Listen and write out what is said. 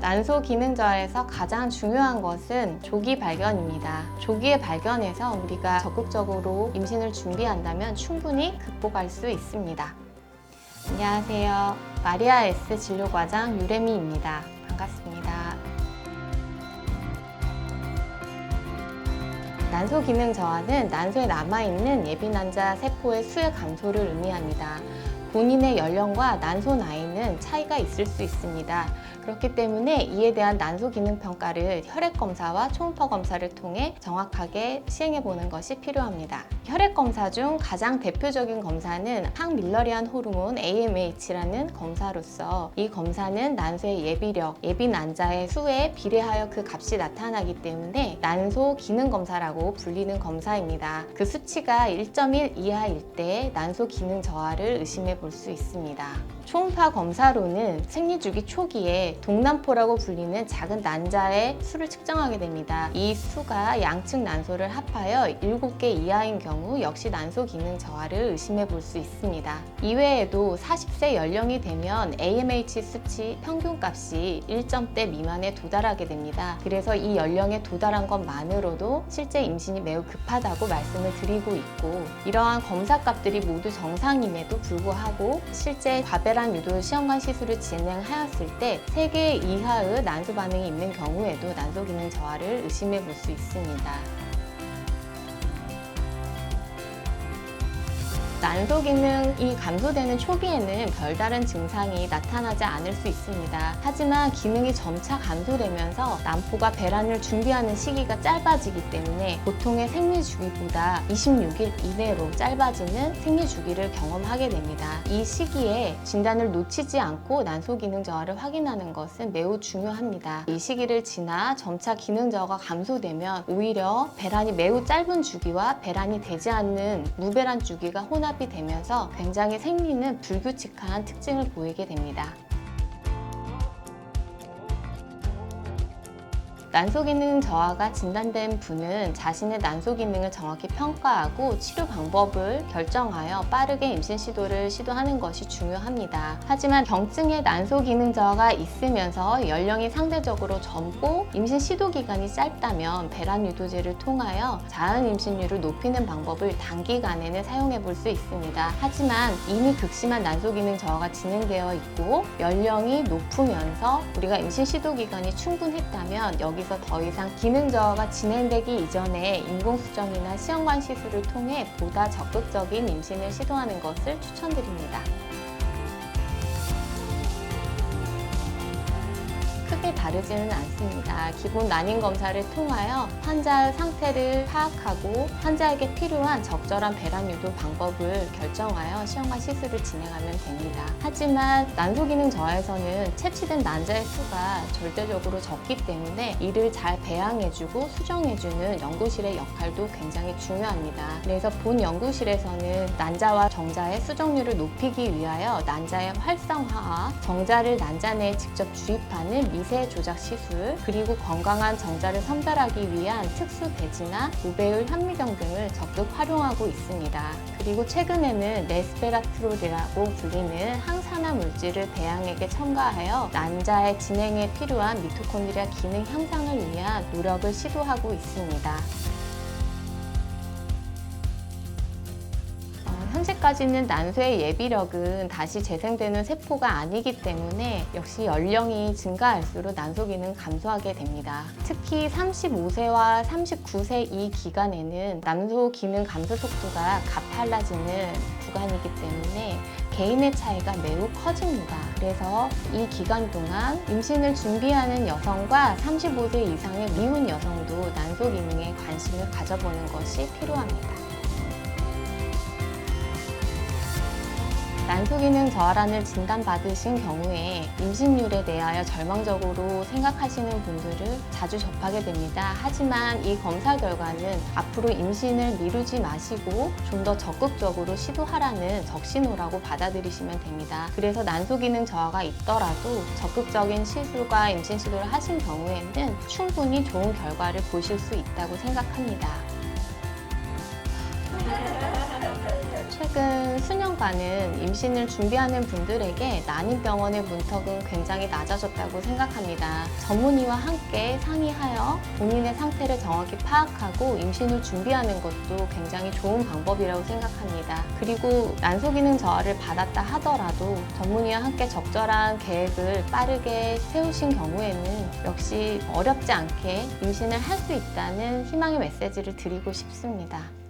난소 기능 저하에서 가장 중요한 것은 조기 발견입니다. 조기에 발견해서 우리가 적극적으로 임신을 준비한다면 충분히 극복할 수 있습니다. 안녕하세요. 마리아 S 진료과장 유레미입니다. 반갑습니다. 난소 기능 저하는 난소에 남아있는 예비난자 세포의 수의 감소를 의미합니다. 본인의 연령과 난소 나이는 차이가 있을 수 있습니다. 그렇기 때문에 이에 대한 난소 기능 평가를 혈액 검사와 초음파 검사를 통해 정확하게 시행해 보는 것이 필요합니다. 혈액 검사 중 가장 대표적인 검사는 항밀러리안 호르몬 AMH라는 검사로서 이 검사는 난소의 예비력, 예비난자의 수에 비례하여 그 값이 나타나기 때문에 난소 기능 검사라고 불리는 검사입니다. 그 수치가 1.1 이하일 때 난소 기능 저하를 의심해 볼 수 있습니다. 초음파 검사로는 생리주기 초기에 동남포라고 불리는 작은 난자의 수를 측정하게 됩니다. 이 수가 양측 난소를 합하여 7개 이하인 경우 역시 난소 기능 저하를 의심해 볼 수 있습니다. 이외에도 40세 연령이 되면 AMH 수치 평균값이 1점대 미만에 도달하게 됩니다. 그래서 이 연령에 도달한 것만으로도 실제 임신이 매우 급하다고 말씀을 드리고 있고, 이러한 검사값들이 모두 정상임에도 불구하고 실제 과배란 유도 시험관 시술을 진행하였을 때 3개 이하의 난소 반응이 있는 경우에도 난소 기능 저하를 의심해 볼 수 있습니다. 난소 기능이 감소되는 초기에는 별다른 증상이 나타나지 않을 수 있습니다. 하지만 기능이 점차 감소되면서 난포가 배란을 준비하는 시기가 짧아지기 때문에 보통의 생리주기보다 26일 이내로 짧아지는 생리주기를 경험하게 됩니다. 이 시기에 진단을 놓치지 않고 난소 기능 저하를 확인하는 것은 매우 중요합니다. 이 시기를 지나 점차 기능 저하가 감소되면 오히려 배란이 매우 짧은 주기와 배란이 되지 않는 무배란 주기가 혼합이 되면서 굉장히 생리는 불규칙한 특징을 보이게 됩니다. 난소 기능 저하가 진단된 분은 자신의 난소 기능을 정확히 평가하고 치료 방법을 결정하여 빠르게 임신 시도를 시도하는 것이 중요합니다. 하지만 경증의 난소 기능 저하가 있으면서 연령이 상대적으로 젊고 임신 시도 기간이 짧다면 배란 유도제를 통하여 자연 임신율을 높이는 방법을 단기간에는 사용해 볼 수 있습니다. 하지만 이미 극심한 난소 기능 저하가 진행되어 있고 연령이 높으면서 우리가 임신 시도 기간이 충분했다면 여기서 더 이상 기능 저하가 진행되기 이전에 인공수정이나 시험관 시술을 통해 보다 적극적인 임신을 시도하는 것을 추천드립니다. 크게 다르지는 않습니다. 기본 난임 검사를 통하여 환자의 상태를 파악하고 환자에게 필요한 적절한 배란 유도 방법을 결정하여 시험관 시술을 진행하면 됩니다. 하지만 난소 기능 저하에서는 채취된 난자의 수가 절대적으로 적기 때문에 이를 잘 배양해주고 수정해주는 연구실의 역할도 굉장히 중요합니다. 그래서 본 연구실에서는 난자와 정자의 수정률을 높이기 위하여 난자의 활성화와 정자를 난자 내에 직접 주입하는 미세 조작 시술, 그리고 건강한 정자를 선별하기 위한 특수 배지나 무배율 현미경 등을 적극 활용하고 있습니다. 그리고 최근에는 레스베라트롤이라고 불리는 항산화 물질을 배양액에 첨가하여 난자의 진행에 필요한 미토콘드리아 기능 향상을 위한 노력을 시도하고 있습니다. 현재까지는 난소의 예비력은 다시 재생되는 세포가 아니기 때문에 역시 연령이 증가할수록 난소 기능 감소하게 됩니다. 특히 35세와 39세 이 기간에는 난소 기능 감소 속도가 가팔라지는 구간이기 때문에 개인의 차이가 매우 커집니다. 그래서 이 기간 동안 임신을 준비하는 여성과 35세 이상의 미혼 여성도 난소 기능에 관심을 가져보는 것이 필요합니다. 난소 기능 저하란을 진단받으신 경우에 임신율에 대하여 절망적으로 생각하시는 분들을 자주 접하게 됩니다. 하지만 이 검사 결과는 앞으로 임신을 미루지 마시고 좀 더 적극적으로 시도하라는 적신호라고 받아들이시면 됩니다. 그래서 난소 기능 저하가 있더라도 적극적인 시술과 임신 시도를 하신 경우에는 충분히 좋은 결과를 보실 수 있다고 생각합니다. 최근 최근 수년간은 임신을 준비하는 분들에게 난임병원의 문턱은 굉장히 낮아졌다고 생각합니다. 전문의와 함께 상의하여 본인의 상태를 정확히 파악하고 임신을 준비하는 것도 굉장히 좋은 방법이라고 생각합니다. 그리고 난소기능 저하를 받았다 하더라도 전문의와 함께 적절한 계획을 빠르게 세우신 경우에는 역시 어렵지 않게 임신을 할 수 있다는 희망의 메시지를 드리고 싶습니다.